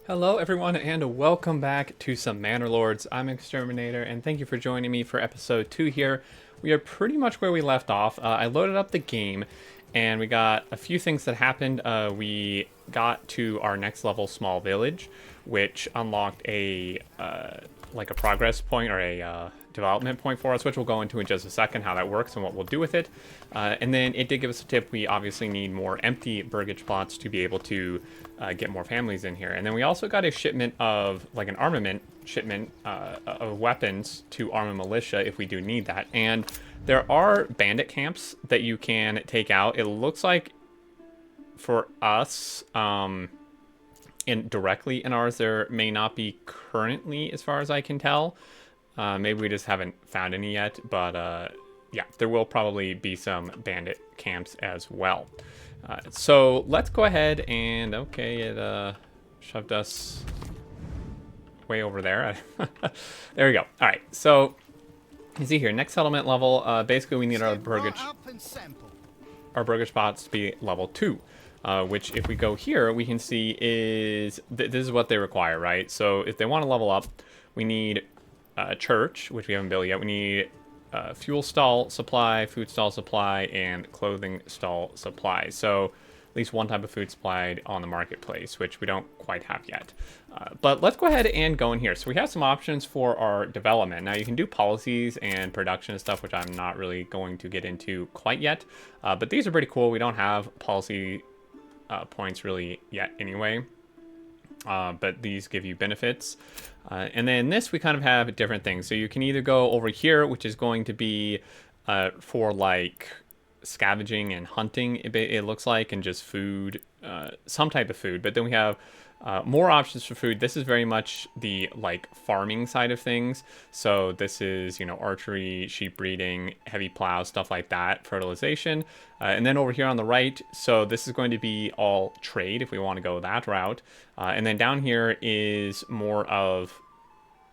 Hello, everyone, and welcome back to some Manor Lords. I'm Exterminator, and thank you for joining me for episode 2 here. We are pretty much where we left off. I loaded up the game, and we got a few things that happened. We got to our next level small village, which unlocked like a progress point or a development point for us, which we'll go into in just a second, how that works and what we'll do with it. And then it did give us a tip. We obviously need more empty burgage plots to be able to get more families in here. And then we also got a shipment of, like an armament shipment of weapons to arm a militia if we do need that. And there are bandit camps that you can take out. It looks like for us, directly in ours, there may not be currently, as far as I can tell. Maybe we just haven't found any yet, but yeah, there will probably be some bandit camps as well. So let's go ahead and, okay, it shoved us way over there. There we go. All right, so you see here, next settlement level, basically we need our burgage spots to be level 2. Which, if we go here, we can see is this is what they require, right? So if they want to level up, we need a church, which we haven't built yet. We need fuel stall supply, food stall supply, and clothing stall supply. So at least one type of food supplied on the marketplace, which we don't quite have yet. But let's go ahead and go in here. So we have some options for our development. Now you can do policies and production and stuff, which I'm not really going to get into quite yet. But these are pretty cool. We don't have policy points really yet anyway, but these give you benefits. And then this, we kind of have different things. So you can either go over here, which is going to be for like scavenging and hunting, it looks like, and just food, some type of food. But then we have more options for food. This is very much the like farming side of things. So this is, you know, archery, sheep breeding, heavy plows, stuff like that, fertilization. And then over here on the right, so this is going to be all trade if we want to go that route. And then down here is more of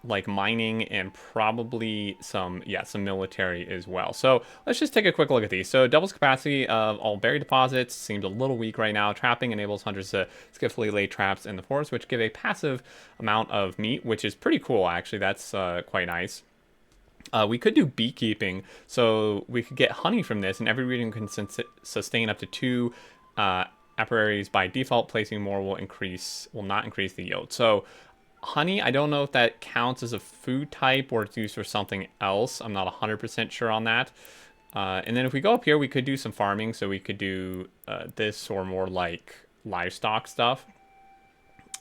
like mining and probably some military as well. So let's just take a quick look at these. So doubles capacity of all berry deposits, seems a little weak right now. Trapping enables hunters to skillfully lay traps in the forest, which give a passive amount of meat, which is pretty cool actually. That's quite nice. We could do beekeeping, so we could get honey from this, and every region can sustain up to 2 apiaries by default. Placing more will not increase the yield. So honey, I don't know if that counts as a food type or it's used for something else. I'm not 100% sure on that. And then if we go up here, we could do some farming. So we could do this or more like livestock stuff.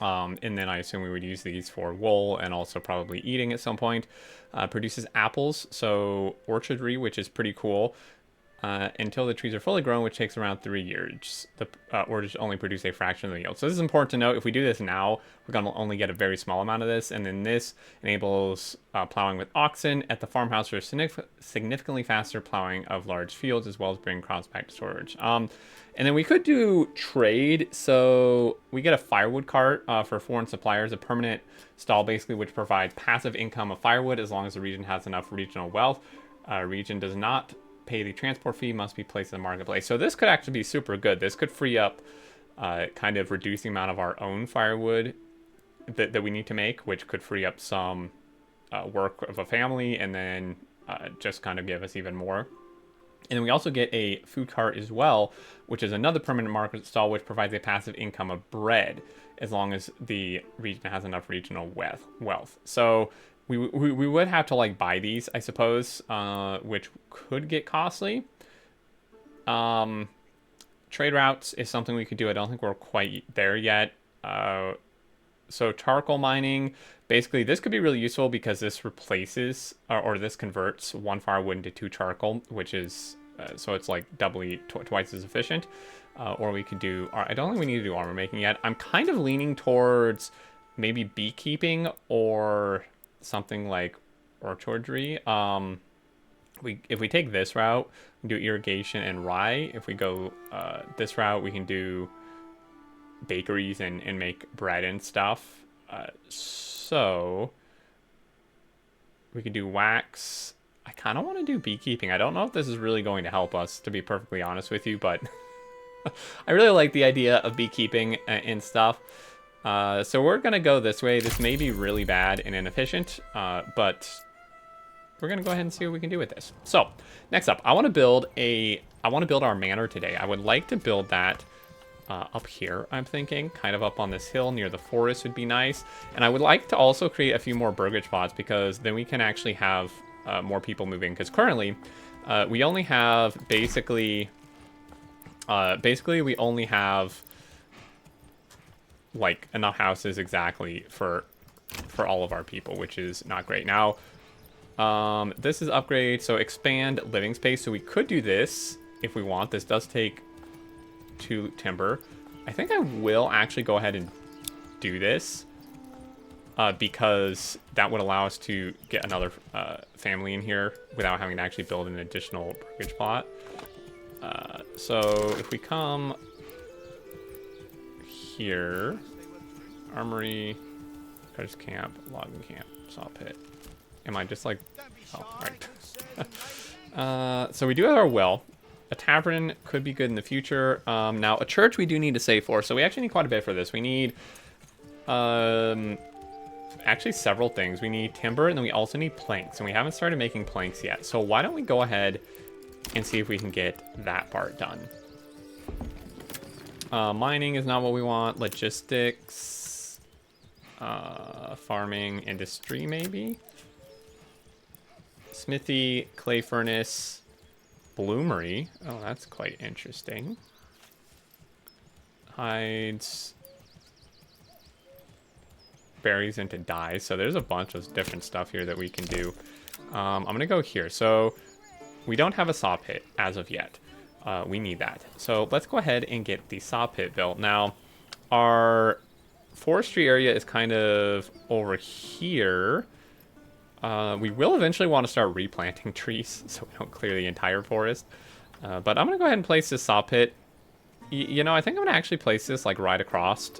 And then I assume we would use these for wool and also probably eating at some point. Produces apples, so orchardry, which is pretty cool. Until the trees are fully grown, which takes around 3 years. The orchards only produce a fraction of the yield. So this is important to note. If we do this now, we're going to only get a very small amount of this. And then this enables plowing with oxen at the farmhouse for significantly faster plowing of large fields, as well as bringing crops back to storage. And then we could do trade. So we get a firewood cart for foreign suppliers, a permanent stall basically, which provides passive income of firewood as long as the region has enough regional wealth. Region does not pay the transport fee, must be placed in the marketplace. So this could actually be super good. This could free up kind of reduce the amount of our own firewood that we need to make, which could free up some work of a family, and then just kind of give us even more. And then we also get a food cart as well, which is another permanent market stall, which provides a passive income of bread as long as the region has enough regional wealth. So we would have to like buy these, I suppose, which could get costly. Trade routes is something we could do. I don't think we're quite there yet. So charcoal mining, basically this could be really useful because this replaces or this converts 1 firewood into 2 charcoal, which is so it's like doubly twice as efficient. Or we could do, I don't think we need to do armor making yet. I'm kind of leaning towards maybe beekeeping or something like orchardry. If we take this route, we can do irrigation and rye. If we go this route, we can do bakeries and make bread and stuff. So we could do wax. I kind of want to do beekeeping. I don't know if this is really going to help us, to be perfectly honest with you, but I really like the idea of beekeeping and stuff. So we're going to go this way. This may be really bad and inefficient, but we're going to go ahead and see what we can do with this. So next up, I want to build our manor today. I would like to build that up here, I'm thinking, kind of up on this hill near the forest would be nice. And I would like to also create a few more burgage spots, because then we can actually have more people moving. Because currently, we only have basically we only have like enough houses exactly for all of our people, which is not great. Now, this is upgrade, so expand living space. So we could do this if we want. This does take 2 timber. I think I will actually go ahead and do this because that would allow us to get another family in here without having to actually build an additional burgage plot. So if we come here, armory, cutters camp, logging camp, saw pit. Am I just like, oh, right. So we do have our well. A tavern could be good in the future. Now, a church we do need to save for, so we actually need quite a bit for this. We need, actually several things. We need timber, and then we also need planks, and we haven't started making planks yet. So why don't we go ahead and see if we can get that part done. Mining is not what we want. Logistics, farming, industry maybe. Smithy, clay furnace. Bloomery. Oh, that's quite interesting. Hides. Berries into dyes. So there's a bunch of different stuff here that we can do. I'm going to go here. So we don't have a saw pit as of yet. We need that. So let's go ahead and get the saw pit built. Now, our forestry area is kind of over here. We will eventually want to start replanting trees so we don't clear the entire forest. But I'm going to go ahead and place this saw pit. You know, I think I'm going to actually place this like right across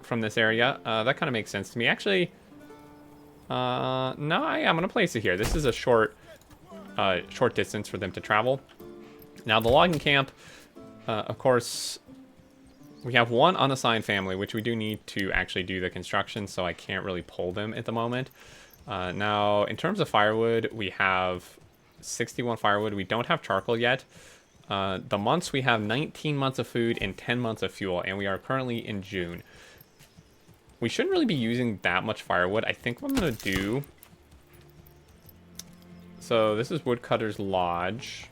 from this area. That kind of makes sense to me. Actually, no, I'm going to place it here. This is a short distance for them to travel. Now, the logging camp, of course, we have one unassigned family, which we do need to actually do the construction, so I can't really pull them at the moment. Now, in terms of firewood, we have 61 firewood. We don't have charcoal yet. The months, we have 19 months of food and 10 months of fuel, and we are currently in June. We shouldn't really be using that much firewood. I think what I'm going to do... So, this is Woodcutter's Lodge.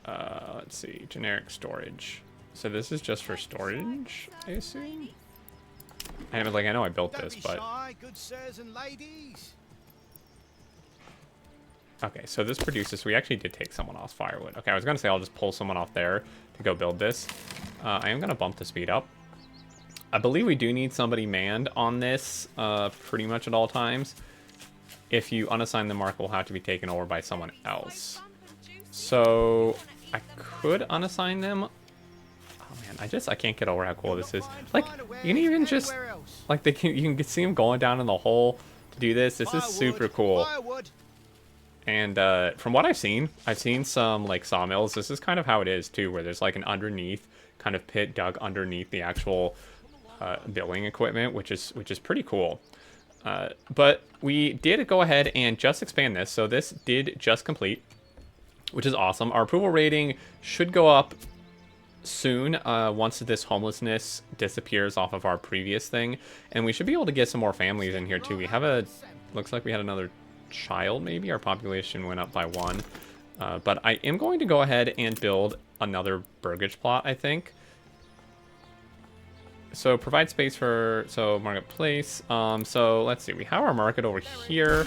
Let's see. Generic storage. So, this is just for storage, I assume? I know I built this, but... Okay, so this produces... We actually did take someone off firewood. Okay, I was going to say I'll just pull someone off there to go build this. I am going to bump the speed up. I believe we do need somebody manned on this pretty much at all times. If you unassign the mark, will have to be taken over by someone else. So I could unassign them. Man, I can't get over how cool this is. Like, you can even just, like, you can see them going down in the hole to do this. This is super cool. And from what I've seen some, like, sawmills. This is kind of how it is, too, where there's, like, an underneath kind of pit dug underneath the actual building equipment, which is pretty cool. But we did go ahead and just expand this. So this did just complete, which is awesome. Our approval rating should go up soon once this homelessness disappears off of our previous thing, and we should be able to get some more families in here too. We have looks like we had another child. Maybe our population went up by 1, but I am going to go ahead and build another burgage plot, I think. So provide space for marketplace. So let's see, we have our market over here.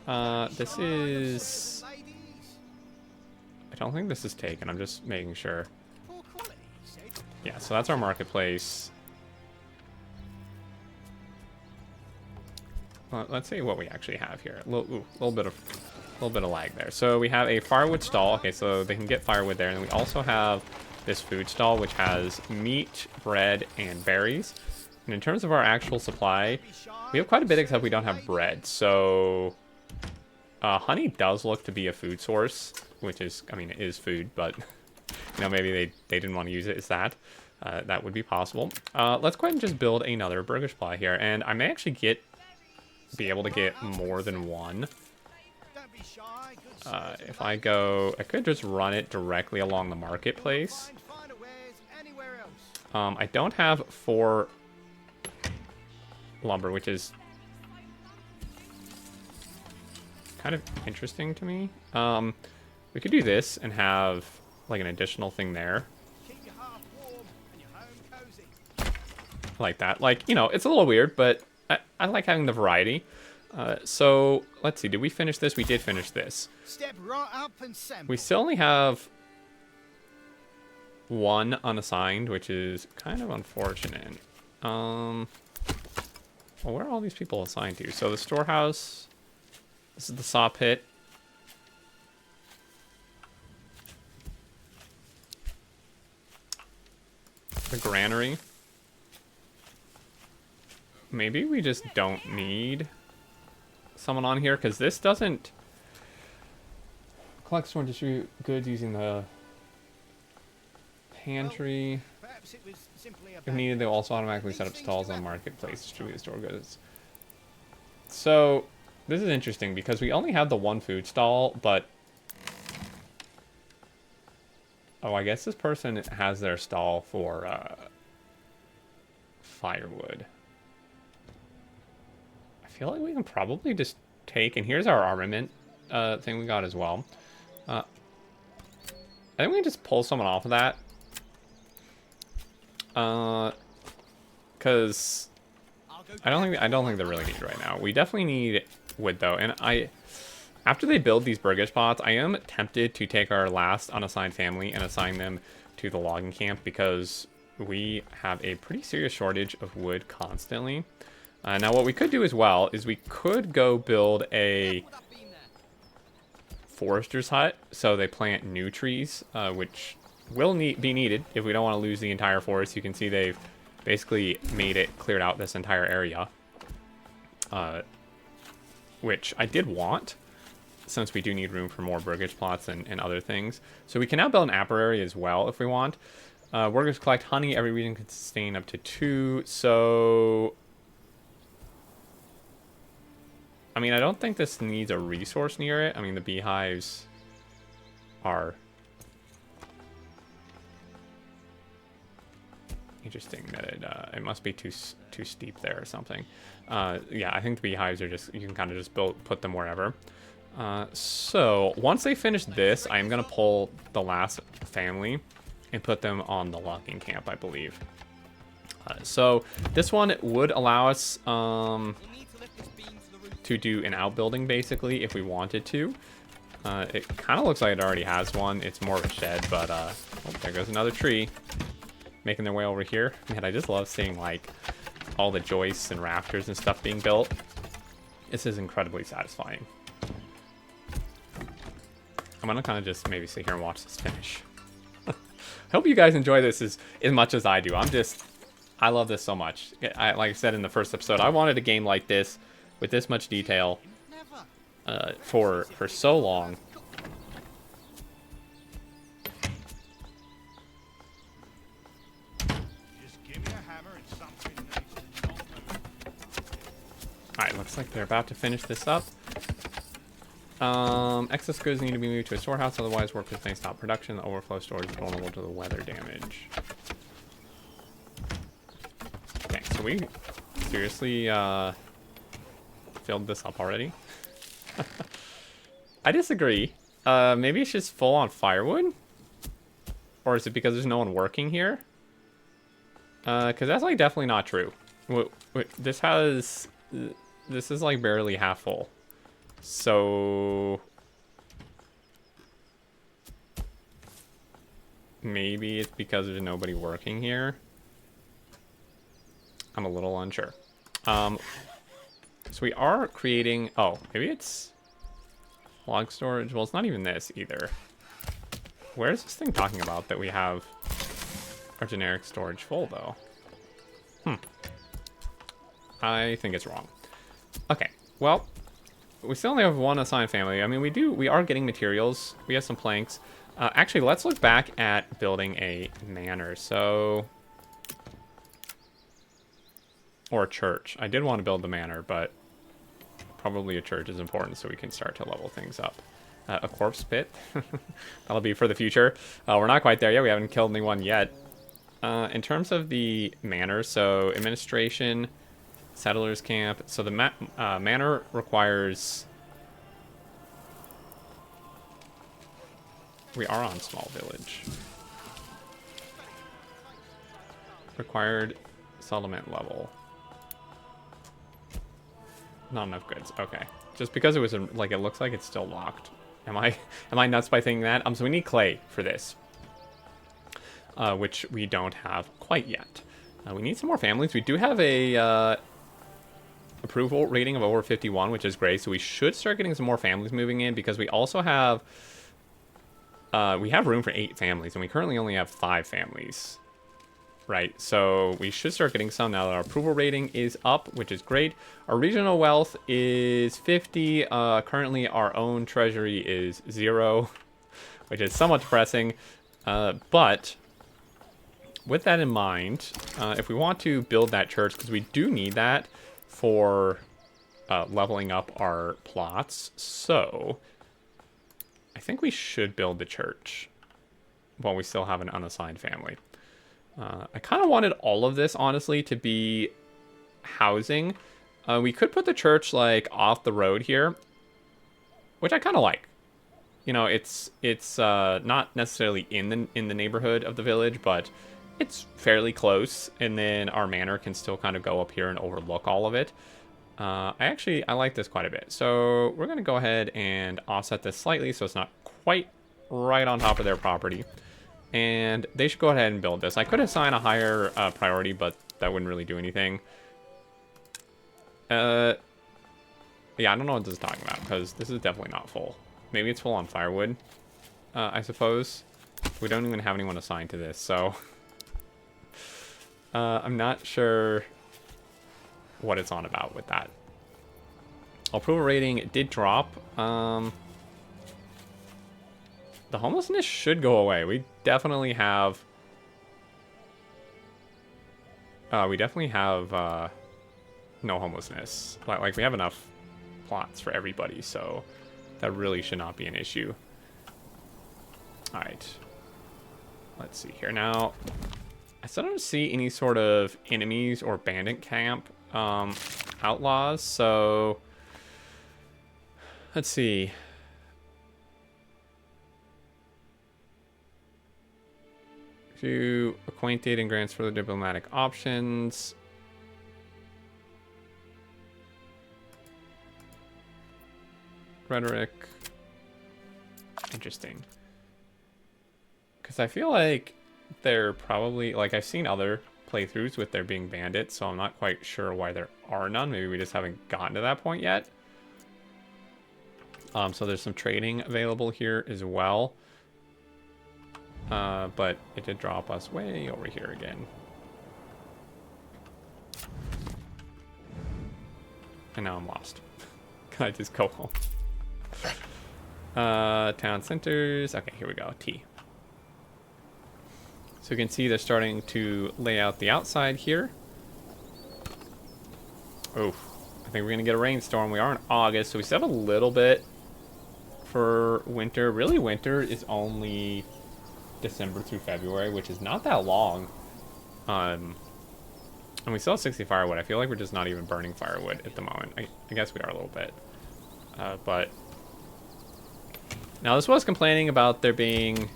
This is, I don't think this is taken. I'm just making sure. Yeah, so that's our marketplace. Well, let's see what we actually have here. A little bit of lag there. So we have a firewood stall. Okay, so they can get firewood there, and then we also have this food stall, which has meat, bread, and berries. And in terms of our actual supply, we have quite a bit, except we don't have bread. So honey does look to be a food source, which is, I mean, it is food, but You know, maybe they didn't want to use it as that. That would be possible. Let's go ahead and just build another burger supply here. And I may actually be able to get more than one. If I could just run it directly along the marketplace. I don't have 4 lumber, which is kind of interesting to me. We could do this and have like an additional thing there. Like that. Like, you know, it's a little weird, but I like having the variety. So let's see, did we finish this? We did finish this. Step right up and we still only have 1 unassigned, which is kind of unfortunate. Well, where are all these people assigned to? So the storehouse, this is the saw pit. The granary. Maybe we just don't need someone on here, because this doesn't collect, store, and distribute goods using the pantry. If needed, they'll also automatically set up stalls on marketplace, distribute the store goods. So this is interesting because we only have the 1 food stall, but oh, I guess this person has their stall for firewood. I feel like we can probably just take, and here's our armament thing we got as well. I think we can just pull someone off of that. Because I don't think they're really needed right now. We definitely need wood though, and after they build these burgage spots, I am tempted to take our last unassigned family and assign them to the logging camp, because we have a pretty serious shortage of wood constantly. Now what we could do as well is we could go build a forester's hut, so they plant new trees, which will be needed if we don't want to lose the entire forest. You can see they've basically made it cleared out this entire area, which I did want, since we do need room for more burgage plots and other things. So we can now build an apiary as well if we want. Workers collect honey. Every region can sustain up to 2. So I mean, I don't think this needs a resource near it. I mean, the beehives are interesting that it must be too steep there or something. Yeah, I think the beehives are just, you can kind of just put them wherever. So once they finish this, I am going to pull the last family and put them on the logging camp, I believe. So this one would allow us to do an outbuilding, basically, if we wanted to. It kind of looks like it already has one. It's more of a shed, but oh, there goes another tree making their way over here. Man, I just love seeing like all the joists and rafters and stuff being built. This is incredibly satisfying. I'm gonna kind of just maybe sit here and watch this finish. I hope you guys enjoy this as much as I do. I love this so much. Like I said in the first episode, I wanted a game like this with this much detail for so long. Alright, looks like they're about to finish this up. Excess goods need to be moved to a storehouse, otherwise workers may stop production. The overflow storage is vulnerable to the weather damage. Okay, so we seriously filled this up already. I disagree. Maybe it's just full on firewood? Or is it because there's no one working here? Because that's like definitely not true. This is like barely half full. So maybe it's because there's nobody working here. I'm a little unsure. So we are creating, oh, maybe it's log storage. Well, it's not even this either. Where is this thing talking about that we have our generic storage full though? I think it's wrong. Okay, well, we still only have one assigned family. I mean, we are getting materials. We have some planks. Actually, let's look back at building a manor. So, or a church. I did want to build the manor, but probably a church is important so we can start to level things up. A corpse pit. That'll be for the future. We're not quite there yet. We haven't killed anyone yet. In terms of the manor, so administration, settlers camp. So the manor requires... We are on small village. Required settlement level. Not enough goods. Okay. Just because it was like it looks like it's still locked. Am I nuts by thinking that? So we need clay for this, which we don't have quite yet. We need some more families. We do have a approval rating of over 51, which is great. So we should start getting some more families moving in because we also have room for 8 families, and we currently only have 5 families. Right, so we should start getting some now that our approval rating is up, which is great. Our regional wealth is 50. Currently, our own treasury is 0, which is somewhat depressing. But with that in mind, if we want to build that church, because we do need that for leveling up our plots, so I think we should build the church while we still have an unassigned family. I kind of wanted all of this, honestly, to be housing. We could put the church, like, off the road here, which I kind of like. You know, it's not necessarily in the neighborhood of the village, but it's fairly close, and then our manor can still kind of go up here and overlook all of it. I like this quite a bit. So we're going to go ahead and offset this slightly so it's not quite right on top of their property. And they should go ahead and build this. I could assign a higher priority, but that wouldn't really do anything. Yeah, I don't know what this is talking about, because this is definitely not full. Maybe it's full on firewood, I suppose. We don't even have anyone assigned to this, so... I'm not sure what it's on about with that. Approval rating did drop. The homelessness should go away. We definitely have... no homelessness. Like, we have enough plots for everybody, so that really should not be an issue. Alright. Let's see here. Now, I still don't see any sort of enemies or bandit camp outlaws, so... Let's see. To acquainted and grants further diplomatic options. Rhetoric. Interesting. Because I feel like they're probably... Like, I've seen other playthroughs with there being bandits, so I'm not quite sure why there are none. Maybe we just haven't gotten to that point yet. So there's some trading available here as well. But it did drop us way over here again. And now I'm lost. Can I just go home? Town centers. Okay, here we go. T. So you can see they're starting to lay out the outside here. Oh, I think we're going to get a rainstorm. We are in August, so we still have a little bit for winter. Really, winter is only December through February, which is not that long. And we still have 60 firewood. I feel like we're just not even burning firewood at the moment. I guess we are a little bit. But now this was complaining about there being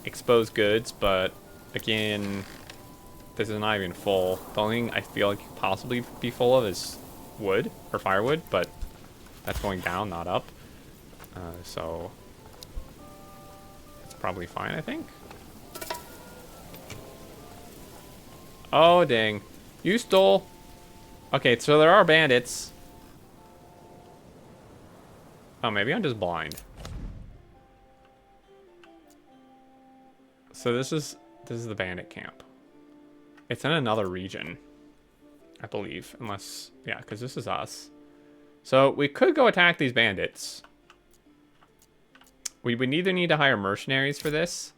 exposed goods, but again, this is not even full. The only thing I feel like could possibly be full of is wood or firewood, but that's going down, not up. So it's probably fine, I think. Oh, dang. You stole. Okay, so there are bandits. Oh, maybe I'm just blind. So this is the bandit camp. It's in another region, I believe, unless, yeah, because this is us. So we could go attack these bandits. We would either need to hire mercenaries for this.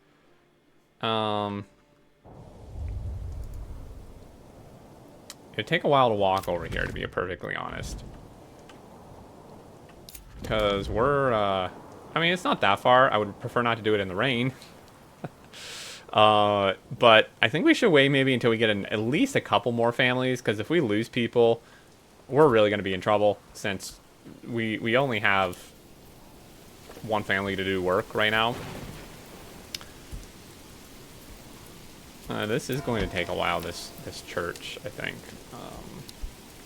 It'd take a while to walk over here, to be perfectly honest. Because we're, I mean, it's not that far. I would prefer not to do it in the rain. But I think we should wait maybe until we get at least a couple more families, because if we lose people, we're really going to be in trouble, since we only have one family to do work right now. This is going to take a while, this church, I think.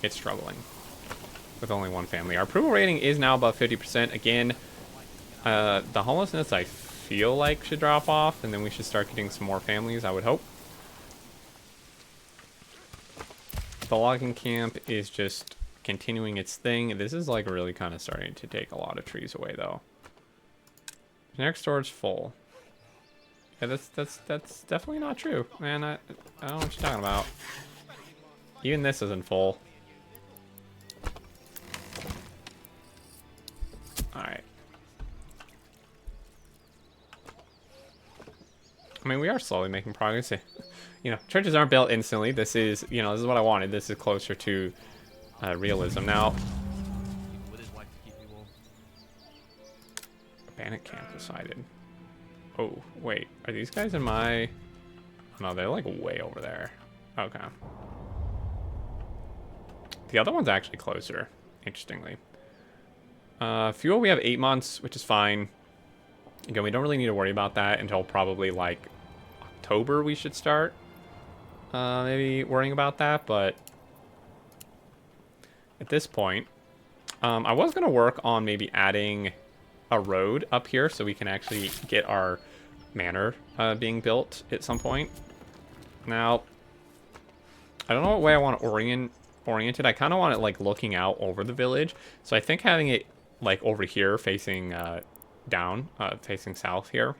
It's struggling with only one family. Our approval rating is now above 50%. Again, the homelessness, I feel like, should drop off, and then we should start getting some more families, I would hope. The logging camp is just continuing its thing. This is like really kind of starting to take a lot of trees away, though. Next store's full. Yeah, that's definitely not true, man. I don't know what you're talking about. Even this isn't full. All right. I mean, we are slowly making progress. You know, churches aren't built instantly. This is, you know, this is what I wanted. This is closer to realism now. Bandit camp decided. Oh, wait. Are these guys in my... No, they're like way over there. Okay. The other one's actually closer, interestingly. Fuel, we have 8 months, which is fine. Again, we don't really need to worry about that until probably like October we should start. Maybe worrying about that, but at this point, I was going to work on maybe adding a road up here so we can actually get our manor being built at some point. Now, I don't know what way I want it oriented. I kind of want it like looking out over the village. So I think having it like over here facing down, facing south here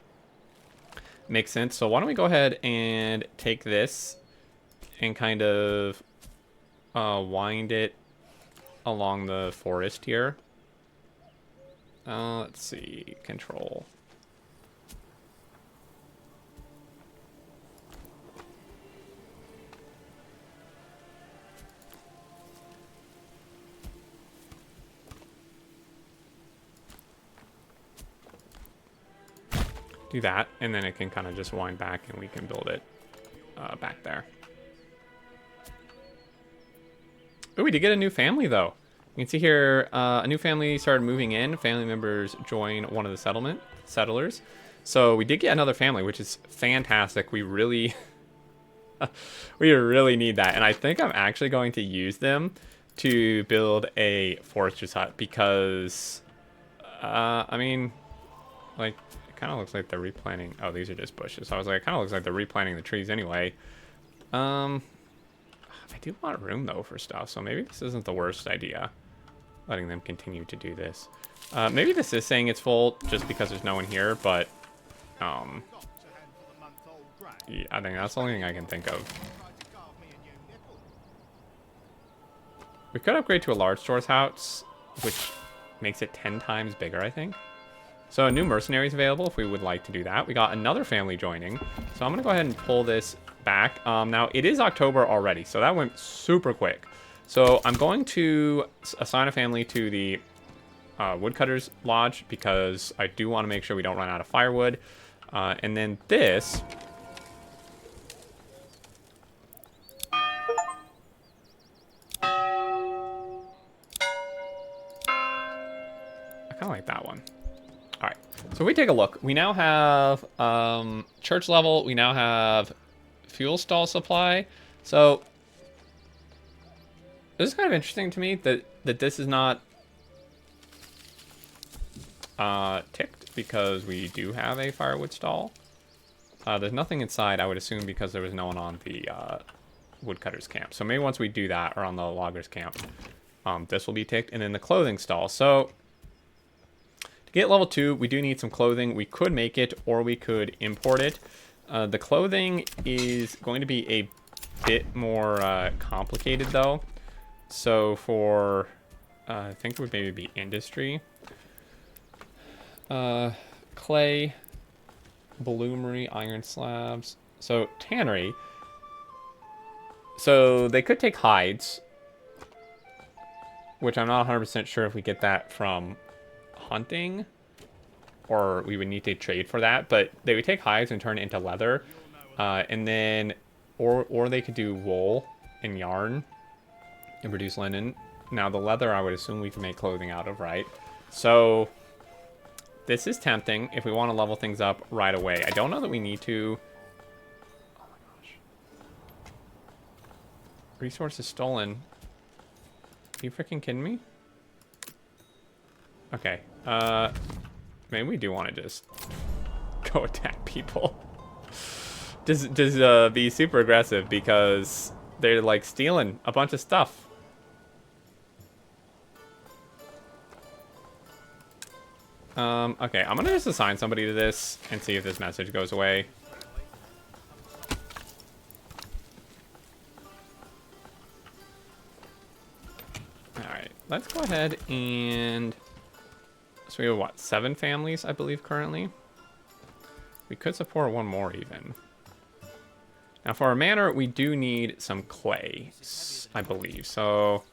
makes sense. So why don't we go ahead and take this and kind of wind it along the forest here. Let's see, control. Do that, and then it can kind of just wind back and we can build it back there. Oh, we did get a new family though. You can see here, a new family started moving in. Family members join one of the settlers. So we did get another family, which is fantastic. We really, we really need that. And I think I'm actually going to use them to build a forester's hut because, I mean, like, it kind of looks like they're replanting. Oh, these are just bushes. So I was like, it kind of looks like they're replanting the trees anyway. I do want room though for stuff, so maybe this isn't the worst idea. Letting them continue to do this. Maybe this is saying it's full just because there's no one here, but yeah, I think that's the only thing I can think of. We could upgrade to a large store's house, which makes it 10 times bigger, I think. So a new mercenary is available if we would like to do that. We got another family joining, so I'm gonna go ahead and pull this back. Now it is October already, so that went super quick. So I'm going to assign a family to the woodcutters lodge because I do want to make sure we don't run out of firewood. And then this, I kind of like that one. All right, so we take a look. We now have church level. We now have fuel stall supply. So this is kind of interesting to me that this is not ticked because we do have a firewood stall. There's nothing inside, I would assume, because there was no one on the woodcutters camp. So maybe once we do that, or on the loggers camp, this will be ticked. And then the clothing stall. So to get level 2, we do need some clothing. We could make it, or we could import it. The clothing is going to be a bit more complicated, though. So for, I think it would maybe be industry. clay, bloomery, iron slabs. So tannery. So they could take hides, which I'm not 100% sure if we get that from hunting, or we would need to trade for that. But they would take hides and turn it into leather, and then, or they could do wool and yarn and produce linen. Now the leather, I would assume we can make clothing out of, right? So this is tempting if we want to level things up right away. I don't know that we need to. Oh my gosh. Resources stolen. Are you freaking kidding me? Okay. Maybe we do want to just go attack people. Just be super aggressive because they're like stealing a bunch of stuff. Okay, I'm gonna just assign somebody to this and see if this message goes away. Alright, let's go ahead and... So we have, what, 7 families, I believe, currently? We could support one more, even. Now, for our manor, we do need some clay, I believe. So,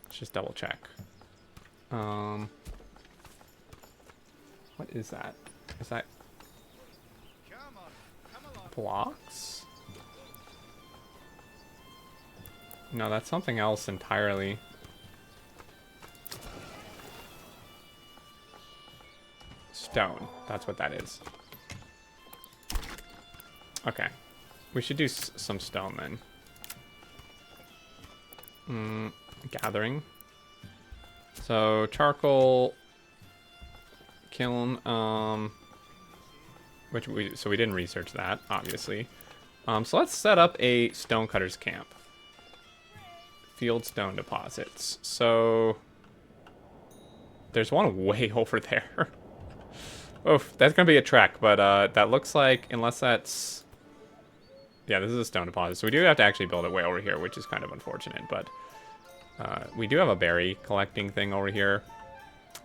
let's just double check. What is that? Is that blocks? No, that's something else entirely. Stone. That's what that is. Okay. We should do some stone then. Gathering. So, charcoal... kiln, so we didn't research that, obviously. So let's set up a stonecutter's camp. Field stone deposits. So there's one way over there. Oof, that's gonna be a trek, but that looks like, unless that's... Yeah, this is a stone deposit, so we do have to actually build it way over here, which is kind of unfortunate, but we do have a berry collecting thing over here.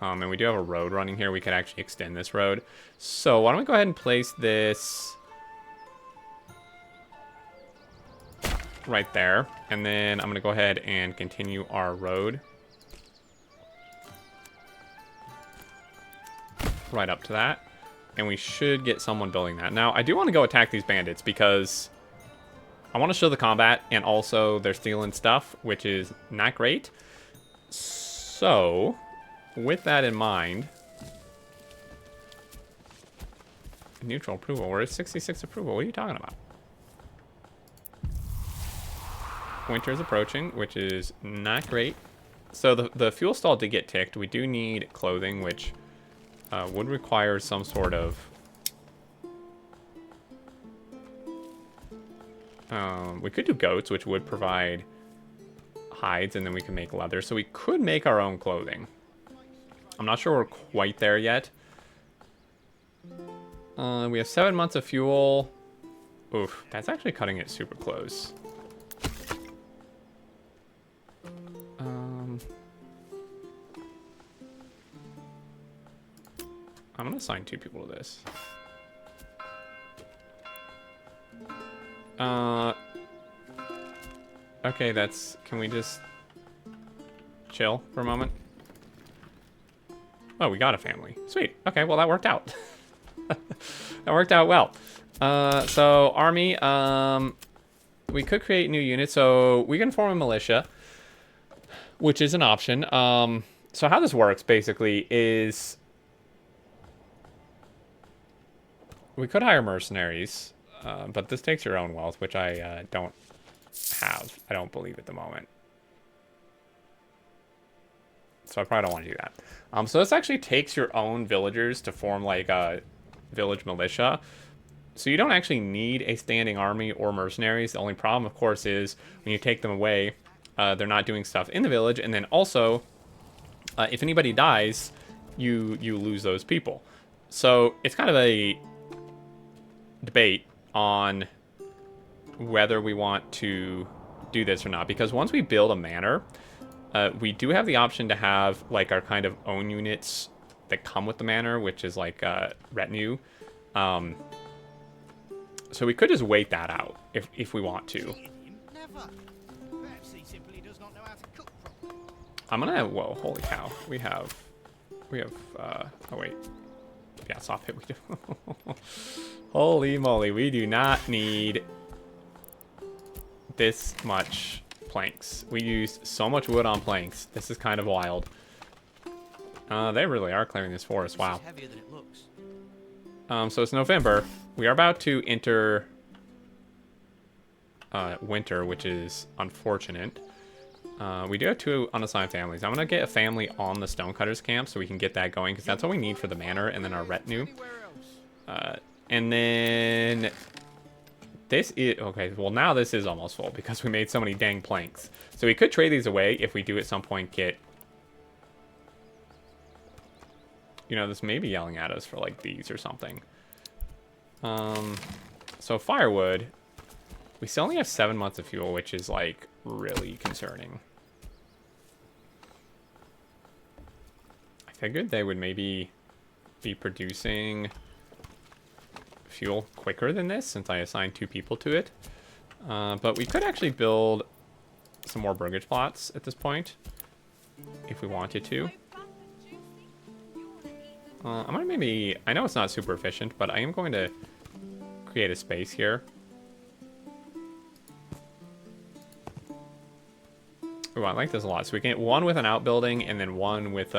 And we do have a road running here. We could actually extend this road. So why don't we go ahead and place this right there. And then I'm going to go ahead and continue our road right up to that. And we should get someone building that. Now, I do want to go attack these bandits because I want to show the combat. And also, they're stealing stuff, which is not great. So... with that in mind, neutral approval. We're at 66 approval. What are you talking about? Winter is approaching, which is not great. So the fuel stall did get ticked. We do need clothing, which would require some sort of... we could do goats, which would provide hides, and then we can make leather. So we could make our own clothing. I'm not sure we're quite there yet. We have 7 months of fuel. Oof, that's actually cutting it super close. I'm gonna assign 2 people to this. Okay, that's... Can we just chill for a moment? Oh, we got a family. Sweet. Okay, well, that worked out. That worked out well. So, army, we could create new units. So, we can form a militia, which is an option. So, how this works, basically, is... we could hire mercenaries, but this takes your own wealth, which I don't have. I don't believe at the moment. So I probably don't want to do that. So this actually takes your own villagers to form like a village militia. So you don't actually need a standing army or mercenaries. The only problem, of course, is when you take them away, they're not doing stuff in the village. And then also, if anybody dies, you lose those people. So it's kind of a debate on whether we want to do this or not. Because once we build a manor... we do have the option to have like our kind of own units that come with the manor, which is like retinue. So we could just wait that out if we want to. I'm gonna, whoa, holy cow. We have, oh wait. Yeah, soft hit we do. Holy moly, we do not need this much planks. We used so much wood on planks. This is kind of wild. They really are clearing this forest, wow. So it's November. We are about to enter winter, which is unfortunate. We do have 2 unassigned families. I'm going to get a family on the Stonecutters camp so we can get that going, because that's all we need for the manor and then our retinue. And then this is, okay, well now this is almost full because we made so many dang planks. So we could trade these away if we do at some point get, you know, this may be yelling at us for like these or something. So firewood, we still only have 7 months of fuel, which is like really concerning. I figured they would maybe be producing fuel quicker than this since I assigned 2 people to it. But we could actually build some more burgage plots at this point if we wanted to. I'm gonna maybe, I know it's not super efficient, but I am going to create a space here. Ooh, I like this a lot. So we can get 1 with an outbuilding and then 1 with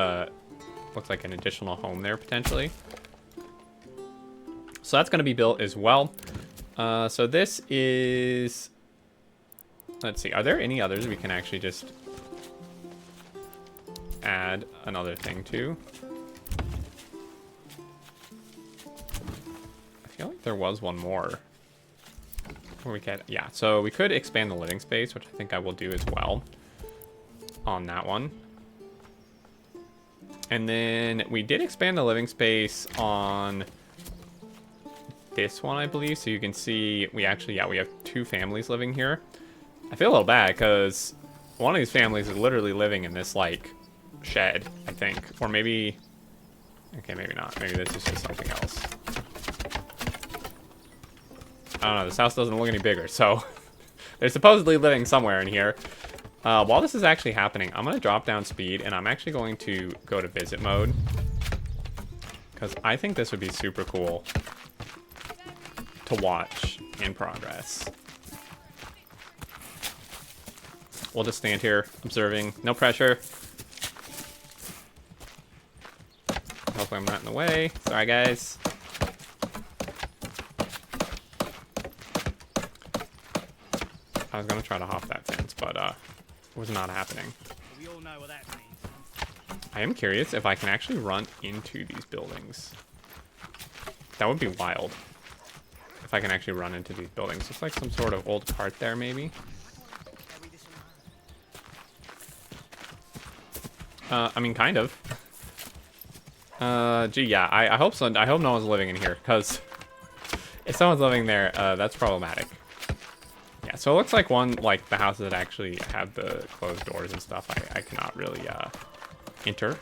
looks like an additional home there potentially. So that's going to be built as well. So this is, let's see, are there any others we can actually just add another thing to? I feel like there was one more where we could, yeah, so we could expand the living space, which I think I will do as well on that one. And then we did expand the living space on this one, I believe. So you can see we actually, yeah, we have 2 families living here. I feel a little bad because one of these families is literally living in this like shed, I think. Or maybe, okay, maybe not. Maybe this is just something else. I don't know, this house doesn't look any bigger, so they're supposedly living somewhere in here. While this is actually happening, I'm going to drop down speed, and I'm actually going to go to visit mode. Because I think this would be super cool to watch in progress. We'll just stand here, observing. No pressure. Hopefully I'm not in the way. Sorry, guys. I was going to try to hop that fence, but was not happening. We all know what that means. I am curious if I can actually run into these buildings. That would be wild. If I can actually run into these buildings. Looks like some sort of old cart there, maybe. I mean, kind of. Gee, yeah, I hope so. I hope no one's living in here, because if someone's living there, that's problematic. Yeah, so it looks like one, like the houses that actually have the closed doors and stuff, I cannot really enter.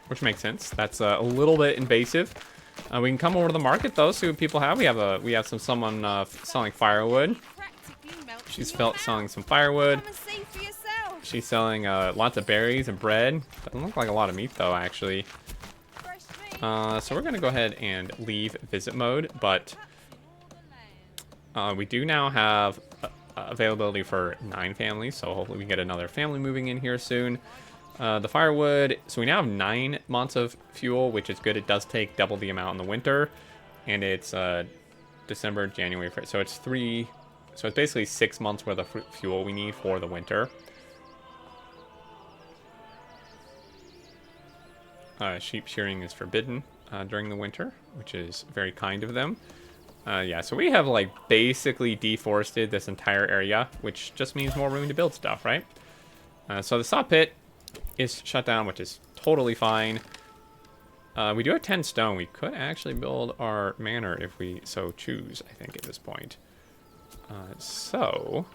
Which makes sense. That's a little bit invasive. We can come over to the market though, see what people have. We have someone selling firewood. She's selling some firewood. She's selling lots of berries and bread. Doesn't look like a lot of meat though, actually. So we're gonna go ahead and leave visit mode, but we do now have availability for 9 families, so hopefully we can get another family moving in here soon. The firewood, so we now have 9 months of fuel, which is good. It does take double the amount in the winter, and it's December, January, so it's basically 6 months worth of fuel we need for the winter. Sheep shearing is forbidden during the winter, which is very kind of them. Yeah, so we have like basically deforested this entire area, which just means more room to build stuff, right? So the saw pit is shut down, which is totally fine. We do have 10 stone. We could actually build our manor if we so choose, I think, at this point. So,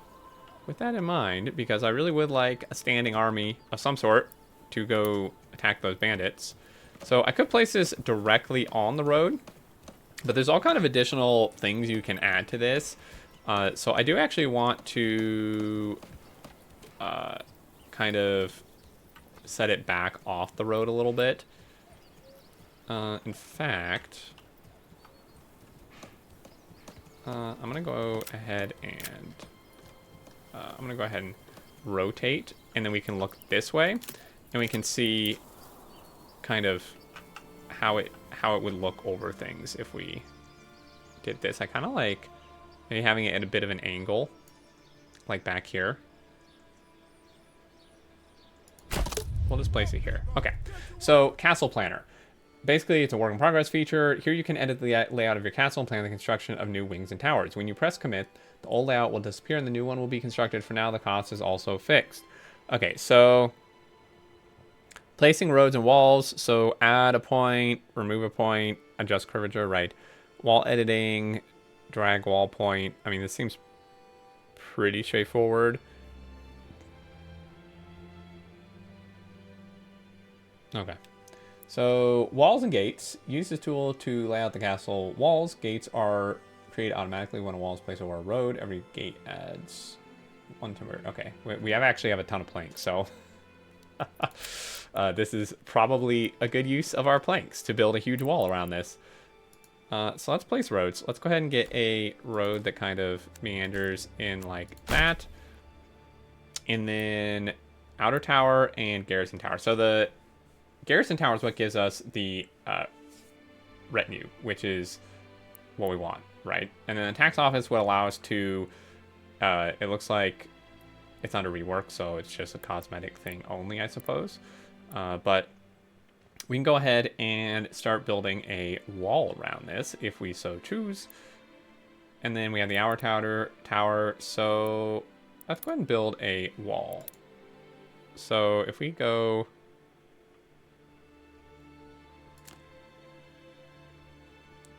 with that in mind, because I really would like a standing army of some sort to go attack those bandits. So I could place this directly on the road, but there's all kind of additional things you can add to this. So I do actually want to kind of set it back off the road a little bit. In fact, I'm gonna go ahead and rotate, and then we can look this way, and we can see kind of how it would look over things if we did this. I kind of like maybe having it at a bit of an angle, like back here. We'll just place it here. Okay, so Castle Planner. Basically, it's a work in progress feature. Here you can edit the layout of your castle and plan the construction of new wings and towers. When you press commit, the old layout will disappear and the new one will be constructed. For now, the cost is also fixed. Okay, so placing roads and walls. So add a point, remove a point, adjust curvature, right? Wall editing, drag wall point. I mean, this seems pretty straightforward. Okay. So walls and gates. Use this tool to lay out the castle walls. Gates are created automatically when a wall is placed over a road. Every gate adds 1 timber. Okay, we actually have a ton of planks, so this is probably a good use of our planks to build a huge wall around this. So let's place roads. Let's go ahead and get a road that kind of meanders in like that. And then outer tower and garrison tower. So the garrison tower is what gives us the retinue, which is what we want, right? And then the tax office would allow us to, it looks like it's under rework, so it's just a cosmetic thing only, I suppose. But we can go ahead and start building a wall around this if we so choose. And then we have the outer tower. So let's go ahead and build a wall. So if we go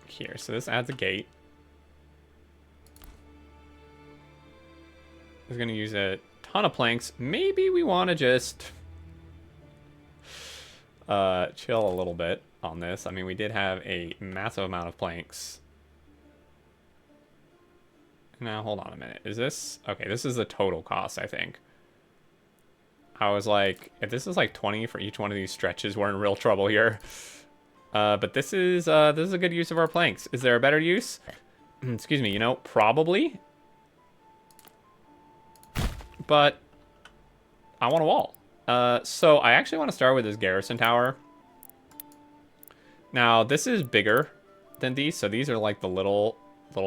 here, so this adds a gate. We're going to use a ton of planks. Maybe we want to just chill a little bit on this. I mean, we did have a massive amount of planks. Now, hold on a minute. Is this... Okay, this is the total cost, I think. I was like, if this is like 20 for each one of these stretches, we're in real trouble here. But this is a good use of our planks. Is there a better use? Excuse me, you know, probably. But I want a wall. So I actually want to start with this garrison tower. Now, this is bigger than these. So these are like the little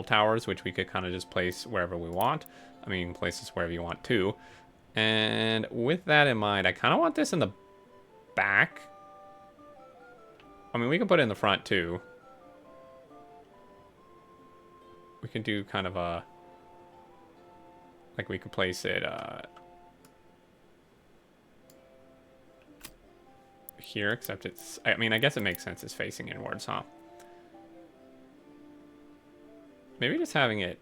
towers, which we could kind of just place wherever we want. I mean, place this wherever you want too. And with that in mind, I kind of want this in the back. I mean, we can put it in the front too. We can do kind of a... Like, we could place it here, except it's... I mean, I guess it makes sense it's facing inwards, huh? Maybe just having it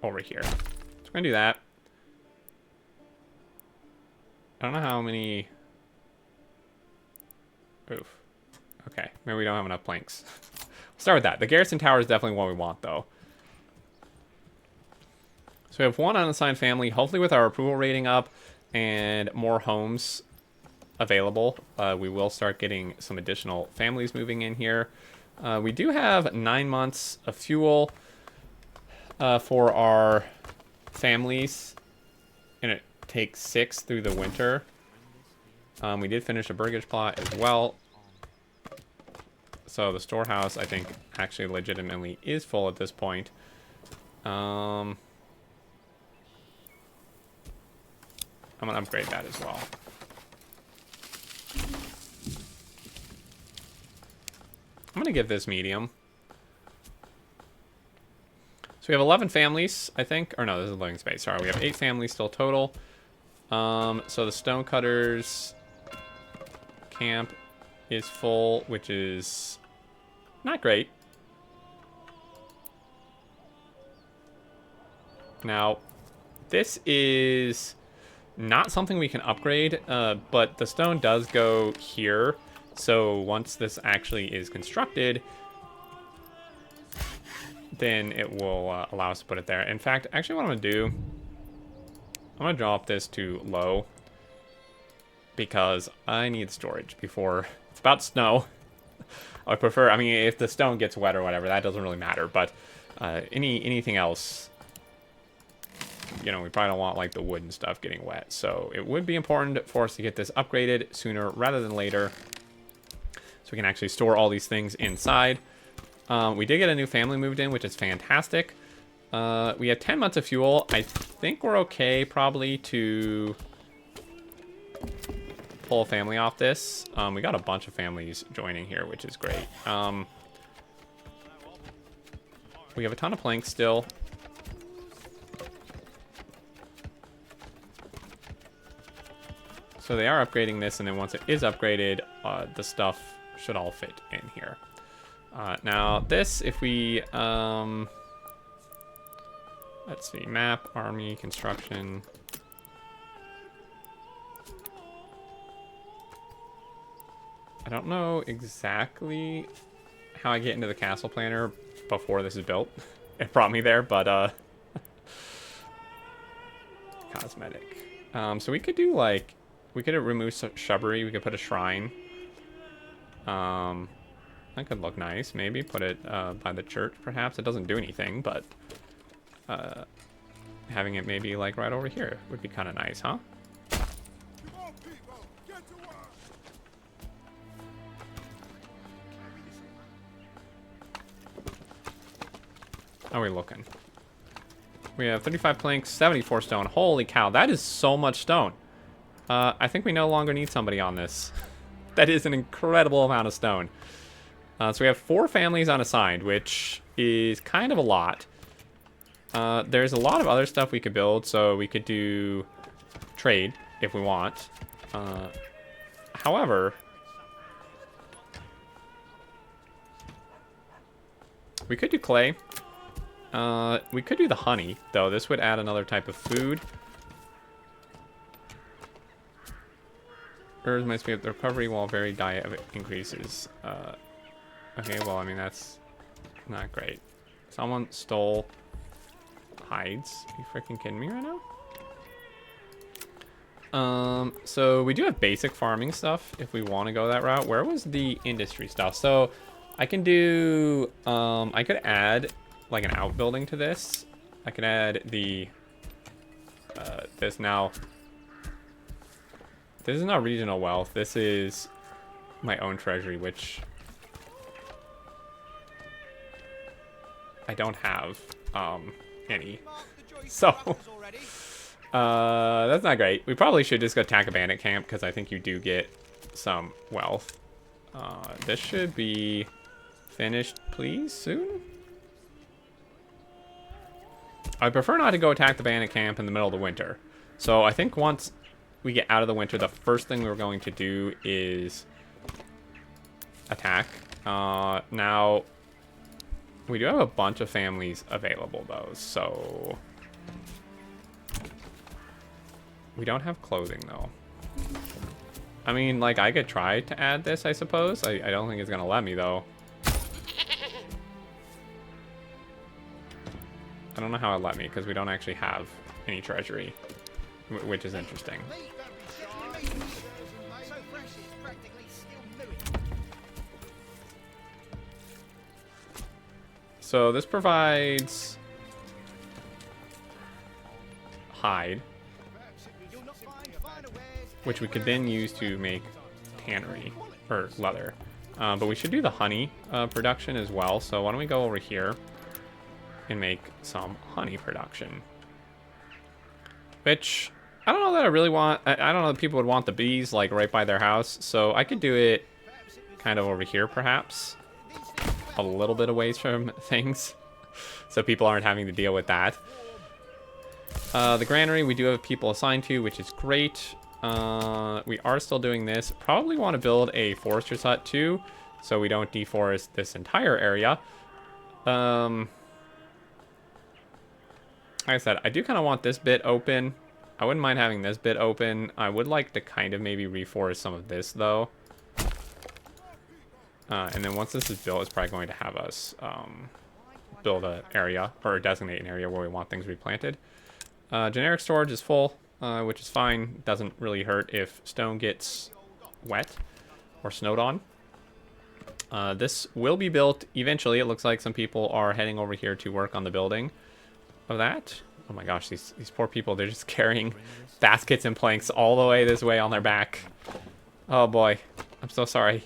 over here. So we're going to do that. I don't know how many... Oof. Okay, maybe we don't have enough planks. We'll start with that. The garrison tower is definitely what we want, though. So we have one unassigned family. Hopefully with our approval rating up and more homes available, we will start getting some additional families moving in here. We do have 9 months of fuel for our families, and it takes 6 through the winter. We did finish a burgage plot as well. So the storehouse, I think, actually legitimately is full at this point. I'm going to upgrade that as well. I'm going to give this medium. So we have 11 families, I think. Or no, this is living space. Sorry, we have 8 families still total. So the stonecutters camp is full, which is not great. Now, this is Not something we can upgrade, but the stone does go here. So once this actually is constructed, then it will allow us to put it there. In fact, actually what I'm going to do, I'm going to drop this to low because I need storage before it's about to snow. I prefer, I mean, if the stone gets wet or whatever, that doesn't really matter, but anything else, you know, we probably don't want like the wood and stuff getting wet. So it would be important for us to get this upgraded sooner rather than later, so we can actually store all these things inside. We did get a new family moved in, which is fantastic. We have 10 months of fuel. I think we're okay probably to pull a family off this. We got a bunch of families joining here, which is great. We have a ton of planks still. So they are upgrading this, and then once it is upgraded, the stuff should all fit in here. Now this, if we, let's see, map, army, construction. I don't know exactly how I get into the castle planner before this is built. It brought me there, but, cosmetic. So we could do, like, we could remove shrubbery, we could put a shrine. That could look nice, maybe. Put it by the church, perhaps. It doesn't do anything, but having it maybe, like, right over here would be kind of nice, huh? How are we looking? We have 35 planks, 74 stone. Holy cow, that is so much stone. I think we no longer need somebody on this. That is an incredible amount of stone. So we have 4 families unassigned, which is kind of a lot. There's a lot of other stuff we could build, so we could do trade if we want. However, we could do clay. We could do the honey, though. This would add another type of food. Herbs might speed up the recovery while very diet increases. Okay, well, I mean, that's not great. Someone stole hides. Are you freaking kidding me right now? So we do have basic farming stuff if we want to go that route. Where was the industry stuff? So I can do, I could add like an outbuilding to this. I can add the, this now. This is not regional wealth. This is my own treasury, which I don't have any. So that's not great. We probably should just go attack a bandit camp because I think you do get some wealth. This should be finished, please, soon. I prefer not to go attack the bandit camp in the middle of the winter. So I think once we get out of the winter, the first thing we're going to do is attack. Now, we do have a bunch of families available, though, so we don't have clothing, though. I mean, like, I could try to add this, I suppose. I don't think it's going to let me, though. I don't know how it let me, because we don't actually have any treasury, which is interesting. So this provides hide, which we could then use to make tannery, or leather. But we should do the honey production as well. So why don't we go over here and make some honey production. Which, I don't know that I really want, I don't know that people would want the bees like right by their house. So I could do it kind of over here perhaps. A little bit away from things. So people aren't having to deal with that. The granary we do have people assigned to, which is great. We are still doing this. Probably want to build a forester's hut too, so we don't deforest this entire area. Like I said, I do kind of want this bit open. I wouldn't mind having this bit open. I would like to kind of maybe reforest some of this, though. And then once this is built, it's probably going to have us build an area, or designate an area where we want things replanted. Generic storage is full, which is fine. Doesn't really hurt if stone gets wet or snowed on. This will be built eventually. It looks like some people are heading over here to work on the building of that. Oh my gosh, these poor people, they're just carrying baskets and planks all the way this way on their back. Oh boy, I'm so sorry.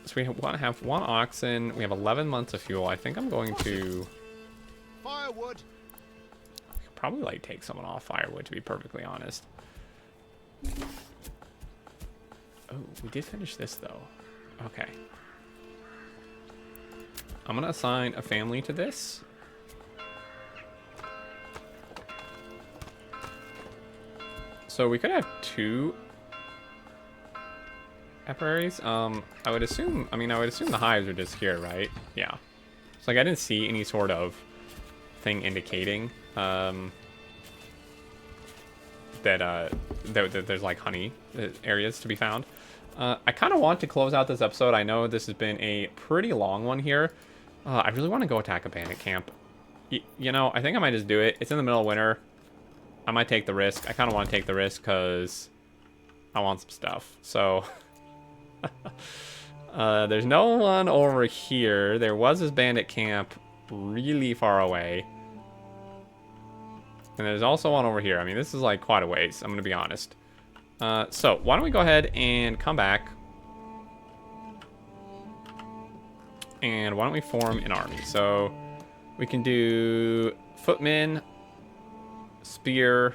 So we want to have 1 oxen. We have 11 months of fuel. I think I'm going to Firewood. probably like take someone off firewood, to be perfectly honest. Oh, we did finish this though. Okay. I'm gonna assign a family to this. So we could have 2 apiaries. I would assume the hives are just here, right? Yeah. It's like I didn't see any sort of thing indicating that there's like honey areas to be found. I kind of want to close out this episode. I know this has been a pretty long one here. I really want to go attack a bandit camp. You know, I think I might just do it. It's in the middle of winter. I might take the risk. I kind of want to take the risk because I want some stuff. So there's no one over here. There was this bandit camp really far away. And there's also one over here. I mean, this is like quite a ways, I'm going to be honest. So why don't we go ahead and come back. And why don't we form an army? So we can do footmen, spear,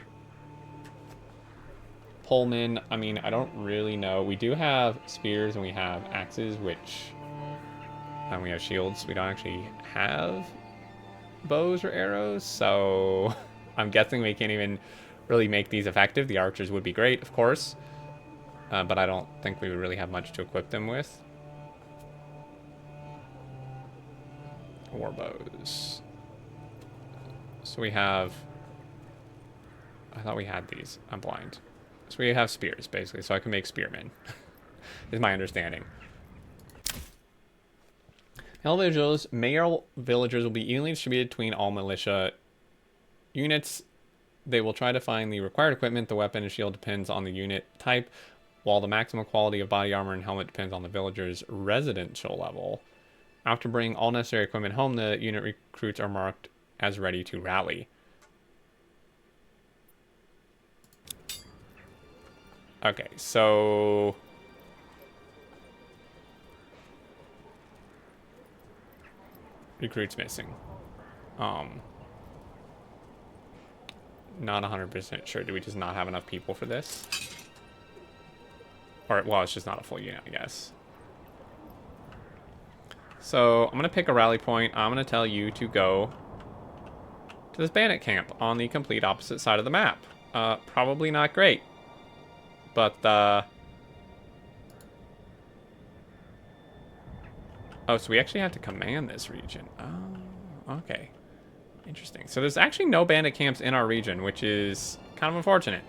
polemen. I mean, I don't really know. We do have spears and we have axes, and we have shields. We don't actually have bows or arrows, so I'm guessing we can't even really make these effective. The archers would be great, of course, but I don't think we would really have much to equip them with. War bows. So we have... I thought we had these. I'm blind. So we have spears, basically, so I can make spearmen. Is my understanding. Male villagers will be evenly distributed between all militia units. They will try to find the required equipment. The weapon and shield depends on the unit type, while the maximum quality of body armor and helmet depends on the villager's residential level. After bringing all necessary equipment home, the unit recruits are marked as ready to rally. Okay, so... recruits missing. Not 100% sure. Do we just not have enough people for this? Or, well, it's just not a full unit, I guess. So, I'm going to pick a rally point. I'm going to tell you to go to this bandit camp on the complete opposite side of the map. Probably not great. But, oh, so we actually have to command this region. Oh, okay. Interesting. So there's actually no bandit camps in our region, which is kind of unfortunate.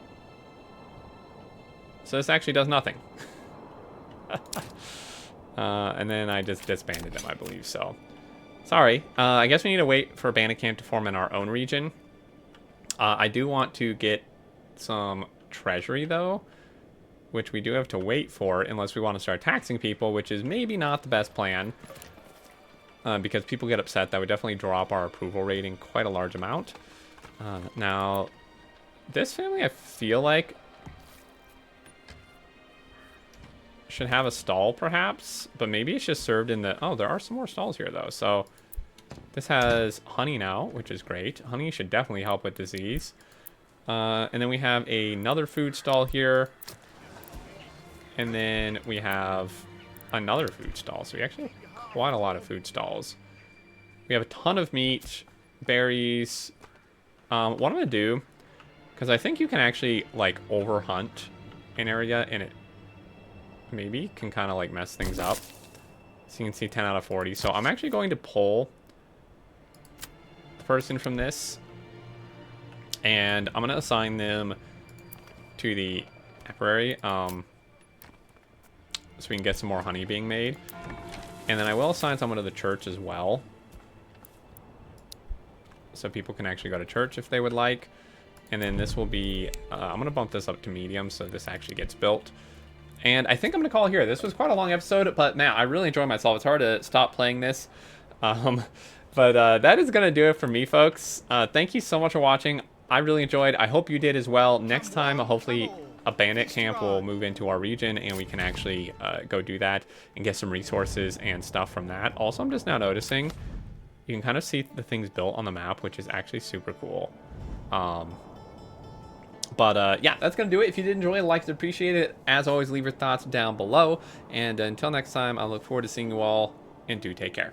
So this actually does nothing. And then I just disbanded them, I believe, so. Sorry. I guess we need to wait for a bandit camp to form in our own region. I do want to get some treasury, though, which we do have to wait for unless we want to start taxing people, which is maybe not the best plan. Because people get upset. That would definitely drop our approval rating quite a large amount. Now, this family, I feel like, should have a stall, perhaps. But maybe it's just served in the... Oh, there are some more stalls here, though. So, this has honey now, which is great. Honey should definitely help with disease. And then we have another food stall here. And then we have another food stall. So we actually have quite a lot of food stalls. We have a ton of meat, berries. What I'm going to do, because I think you can actually, like, overhunt an area, and it maybe can kind of, like, mess things up. So you can see 10 out of 40. So I'm actually going to pull the person from this. And I'm going to assign them to the apiary, so we can get some more honey being made. And then I will assign someone to the church as well, so people can actually go to church if they would like. And then this will be, I'm going to bump this up to medium so this actually gets built. And I think I'm going to call it here. This was quite a long episode, but man, I really enjoyed myself. It's hard to stop playing this. But that is going to do it for me, folks. Thank you so much for watching. I really enjoyed. I hope you did as well. Next time, hopefully a bandit camp will move into our region and we can actually go do that and get some resources and stuff from that. Also, I'm just now noticing you can kind of see the things built on the map, which is actually super cool. But yeah, that's going to do it. If you did enjoy it, like it, appreciate it. As always, leave your thoughts down below. And until next time, I look forward to seeing you all, and do take care.